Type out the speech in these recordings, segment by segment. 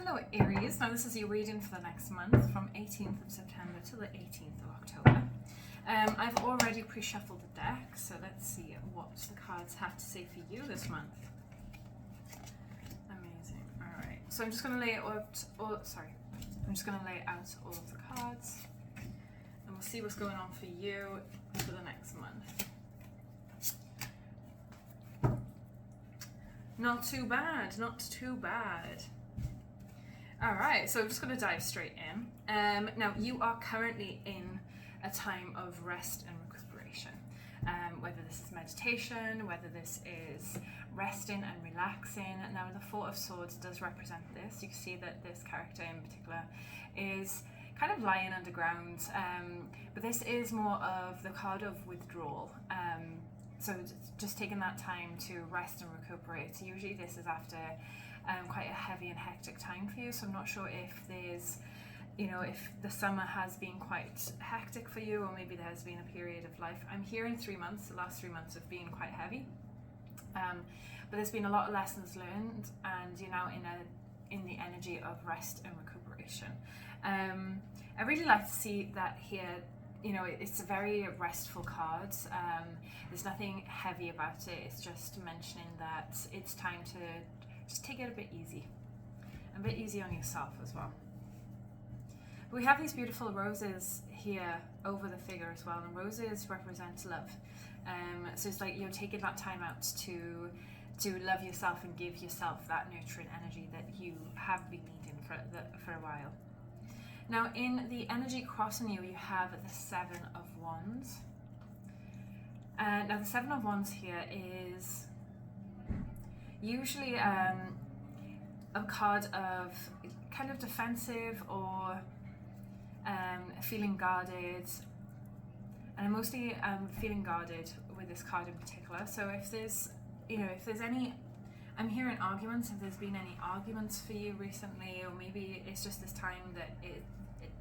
Hello Aries, now this is your reading for the next month from 18th of September to the 18th of October. I've already pre-shuffled the deck, so let's see what the cards have to say for you this month. Amazing. Alright, so I'm just going to lay out all of the cards and we'll see what's going on for you for the next month. Not too bad, not too bad. Alright, so I'm just going to dive straight in. Now, you are currently in a time of rest and recuperation. Whether this is meditation, whether this is resting and relaxing. Now, the Four of Swords does represent this. You can see that this character in particular is kind of lying underground, but this is more of the card of withdrawal. So just taking that time to rest and recuperate. So usually this is after quite a heavy and hectic time for you. So I'm not sure if there's, if the summer has been quite hectic for you, or maybe there has been a period of life. I'm hearing 3 months, the last 3 months have been quite heavy. But there's been a lot of lessons learned, and you're now in the energy of rest and recuperation. I really like to see that here. It's a very restful card. There's nothing heavy about it. It's just mentioning that it's time to just take it a bit easy on yourself as well. But we have these beautiful roses here over the figure as well, and roses represent love. So it's like you're taking that time out to love yourself and give yourself that nurturing energy that you have been needing for a while. Now, in the energy crossing you, you have the Seven of Wands. Now, the Seven of Wands here is usually a card of kind of defensive or feeling guarded. And I'm mostly feeling guarded with this card in particular. So if there's any, I'm hearing arguments, if there's been any arguments for you recently, or maybe it's just this time that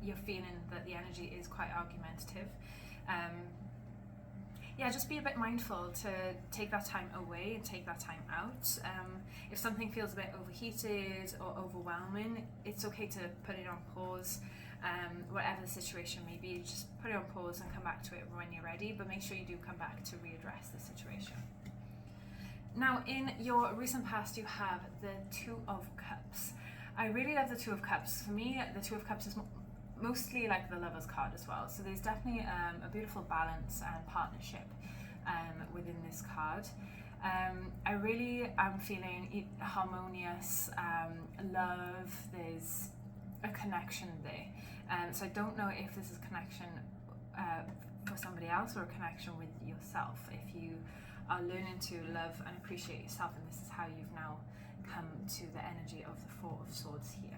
you're feeling that the energy is quite argumentative. Just be a bit mindful to take that time away and take that time out. If something feels a bit overheated or overwhelming, it's okay to put it on pause. Whatever the situation may be, just put it on pause and come back to it when you're ready, but make sure you do come back to readdress the situation. Now, in your recent past, you have the Two of Cups. I really love the Two of Cups. For me, the Two of Cups is mostly like the Lover's card as well. So there's definitely a beautiful balance and partnership within this card. I really am feeling harmonious love. There's a connection there. So I don't know if this is a connection for somebody else or a connection with yourself. If you are learning to love and appreciate yourself, and this is how you've now come to the energy of the Four of Swords here.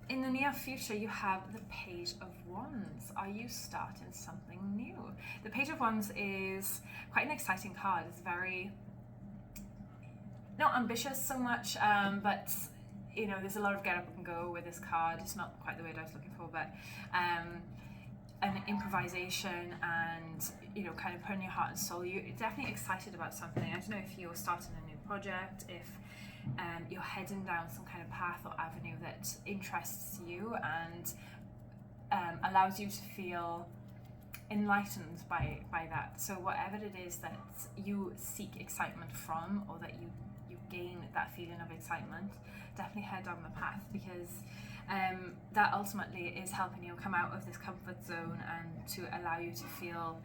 In the near future, you have the Page of Wands. Are you starting something new? The Page of Wands is quite an exciting card. It's very, not ambitious so much, but there's a lot of get up and go with this card. It's not quite the word I was looking for, but an improvisation and, kind of putting your heart and soul. You're definitely excited about something. I don't know if you're starting a new project, if you're heading down some kind of path or avenue that interests you and allows you to feel enlightened by that. So whatever it is that you seek excitement from, or that you gain that feeling of excitement, definitely head down the path, because that ultimately is helping you come out of this comfort zone and to allow you to feel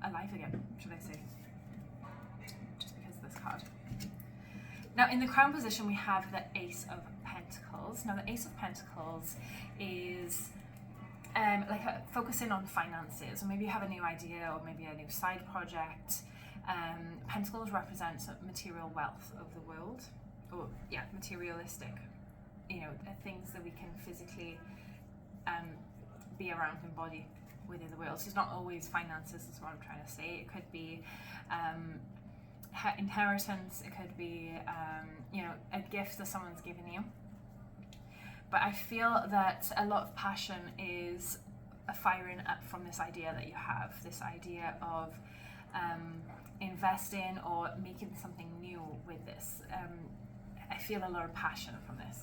alive again, should I say, just because of this card. Now, in the crown position, we have the Ace of Pentacles. Now, the Ace of Pentacles is focusing on finances, or maybe you have a new idea, or maybe a new side project. Pentacles represents material wealth of the world, or materialistic, things that we can physically be around and embody within the world. So it's not always finances, is what I'm trying to say. It could be inheritance, it could be a gift that someone's given you. But I feel that a lot of passion is firing up from this idea that you have, this idea of invest in or making something new with this. I feel a lot of passion from this.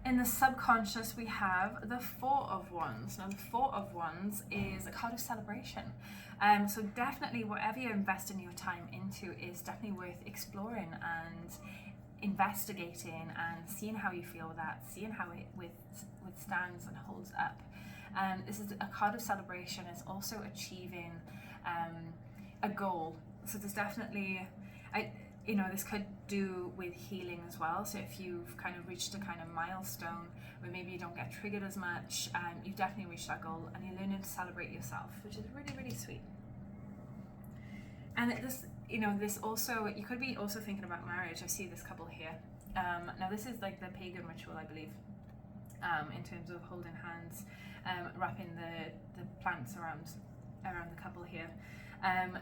In the subconscious, we have the Four of Wands. Now, the Four of Wands is a card of celebration. So definitely whatever you're investing your time into is definitely worth exploring and investigating and seeing how you feel with that, seeing how it withstands and holds up. This is a card of celebration. It's also achieving a goal. So there's definitely, this could do with healing as well. So if you've kind of reached a kind of milestone where maybe you don't get triggered as much, you've definitely reached that goal and you're learning to celebrate yourself, which is really, really sweet. And this also, you could be also thinking about marriage. I see this couple here. Now this is like the pagan ritual, I believe, in terms of holding hands, wrapping the plants around the couple here.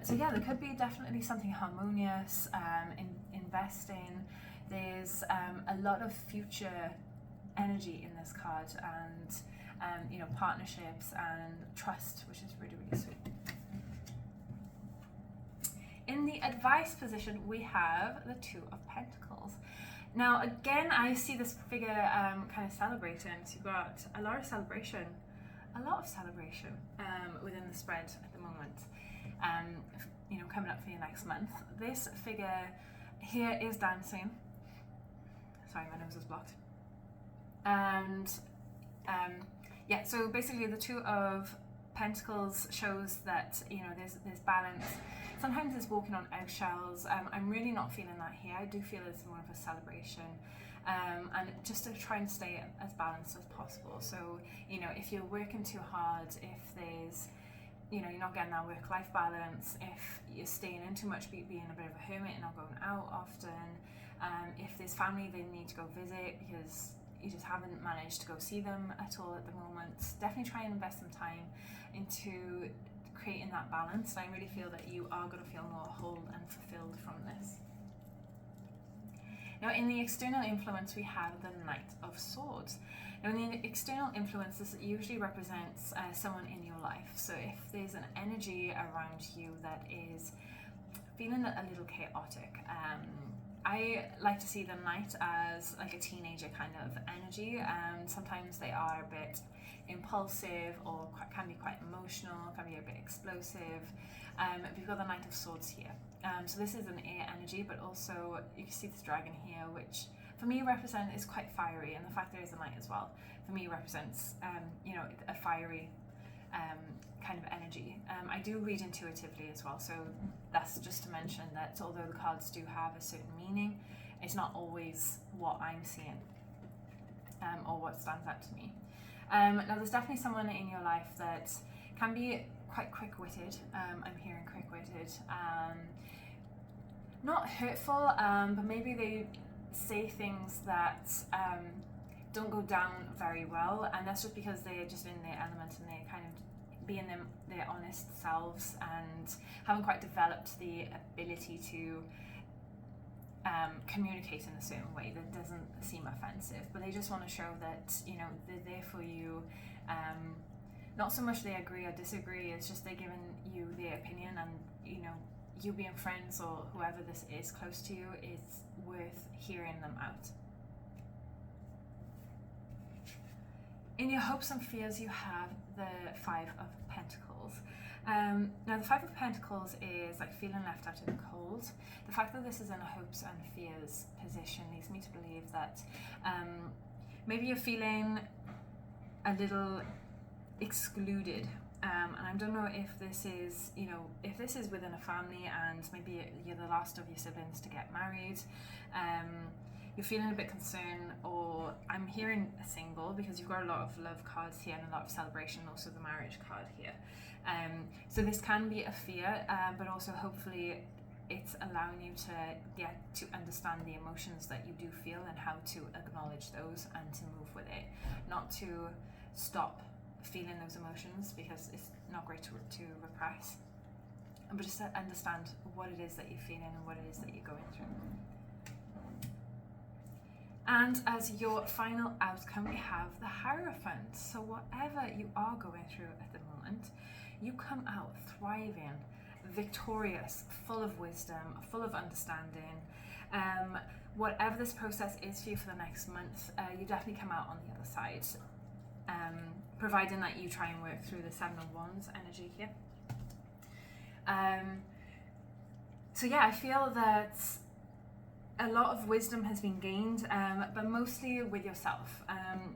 So yeah, there could be definitely something harmonious, investing. There's a lot of future energy in this card, and partnerships and trust, which is really, really sweet. In the advice position, we have the Two of Pentacles. Now, again, I see this figure kind of celebrating. So you've got a lot of celebration within the spread at the moment. Coming up for your next month. This figure here is dancing. Sorry, my nose is blocked. And so basically the Two of Pentacles shows that there's balance. Sometimes it's walking on eggshells. I'm really not feeling that here. I do feel it's more of a celebration, and just to try and stay as balanced as possible. So if you're working too hard, if there's you're not getting that work-life balance, if you're staying in too much, being a bit of a hermit and not going out often, if there's family they need to go visit because you just haven't managed to go see them at all at the moment, definitely try and invest some time into creating that balance. I really feel that you are going to feel more whole and fulfilled from this. Now, in the external influence, we have the Knight of Swords. Now, in the external influence, this usually represents someone in your life. So if there's an energy around you that is feeling a little chaotic, I like to see the Knight as like a teenager kind of energy. Sometimes they are a bit impulsive or can be quite emotional, can be a bit explosive. We've got the Knight of Swords here. So this is an air energy, but also you can see this dragon here, which for me is quite fiery, and the fact there is a knight as well, for me represents a fiery kind of energy. I do read intuitively as well, so that's just to mention that although the cards do have a certain meaning, it's not always what I'm seeing or what stands out to me. Now there's definitely someone in your life that can be quite quick-witted. I'm hearing quick-witted, not hurtful, but maybe they say things that don't go down very well, and that's just because they're just in their element and they kind of being their honest selves and haven't quite developed the ability to communicate in a certain way that doesn't seem offensive, but they just want to show that they're there for you. Not so much they agree or disagree, it's just they're giving you their opinion, and you being friends or whoever this is close to you is worth hearing them out. In your hopes and fears, you have the Five of Pentacles. Now the Five of Pentacles is like feeling left out in the cold. The fact that this is in a hopes and fears position leads me to believe that maybe you're feeling a little excluded, and I don't know if this is within a family and maybe you're the last of your siblings to get married. You're feeling a bit concerned, or I'm hearing a single because you've got a lot of love cards here and a lot of celebration, also the marriage card here. So this can be a fear, but also hopefully it's allowing you to get to understand the emotions that you do feel and how to acknowledge those and to move with it, not to stop feeling those emotions because it's not great to repress, but just to understand what it is that you're feeling and what it is that you're going through. And as your final outcome, we have the Hierophant. So whatever you are going through at the moment, you come out thriving, victorious, full of wisdom, full of understanding. Whatever this process is for you for the next month, you definitely come out on the other side, providing that you try and work through the Seven of Wands energy here. So yeah, I feel that a lot of wisdom has been gained, but mostly with yourself.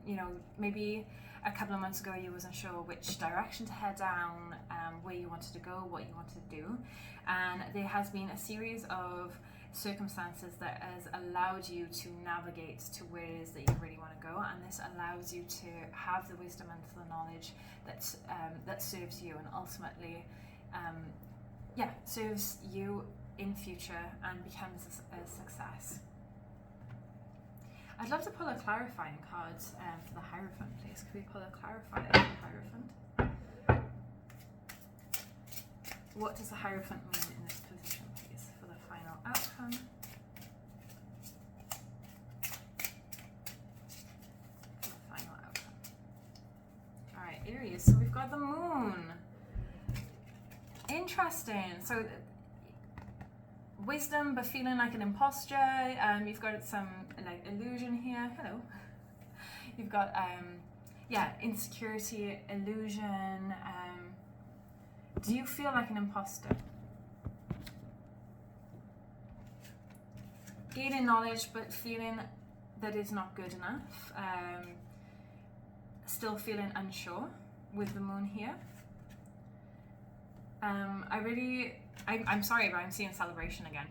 You know, maybe a couple of months ago you wasn't sure which direction to head down, where you wanted to go, what you wanted to do, and there has been a series of circumstances that has allowed you to navigate to where it is that you really want to go, and this allows you to have the wisdom and the knowledge that serves you, and ultimately serves you in future and becomes a success. I'd love to pull a clarifying card for the Hierophant, please. Could we pull a clarifier for the Hierophant? What does the Hierophant mean in this position, please, for the final outcome? For the final outcome. Alright, Aries, so we've got the Moon. Interesting. So wisdom, but feeling like an imposter. You've got some like illusion here. Hello. You've got insecurity, illusion. Do you feel like an imposter? Gaining knowledge, but feeling that it's not good enough. Still feeling unsure with the Moon here. I'm sorry, but I'm seeing celebration again.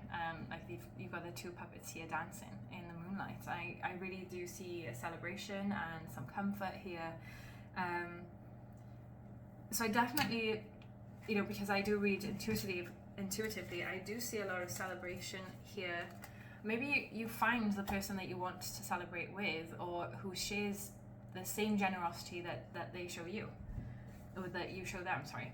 Like you've got the two puppets here dancing in the moonlight. I really do see a celebration and some comfort here. So I definitely, you know, because I do read intuitively, I do see a lot of celebration here. Maybe you find the person that you want to celebrate with, or who shares the same generosity that they show you, or that you show them, sorry.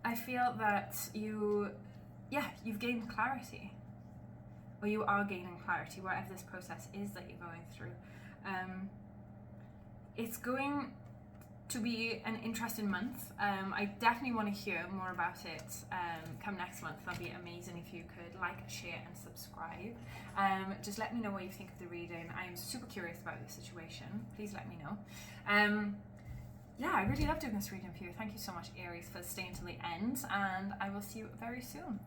I feel that you've gained clarity, or you are gaining clarity, whatever this process is that you're going through. It's going to be an interesting month. I definitely want to hear more about it come next month. That'd be amazing if you could like, share and subscribe. Just let me know what you think of the reading. I'm super curious about your situation. Please let me know. Yeah, I really love doing this reading for you. Thank you so much, Aries, for staying till the end, and I will see you very soon.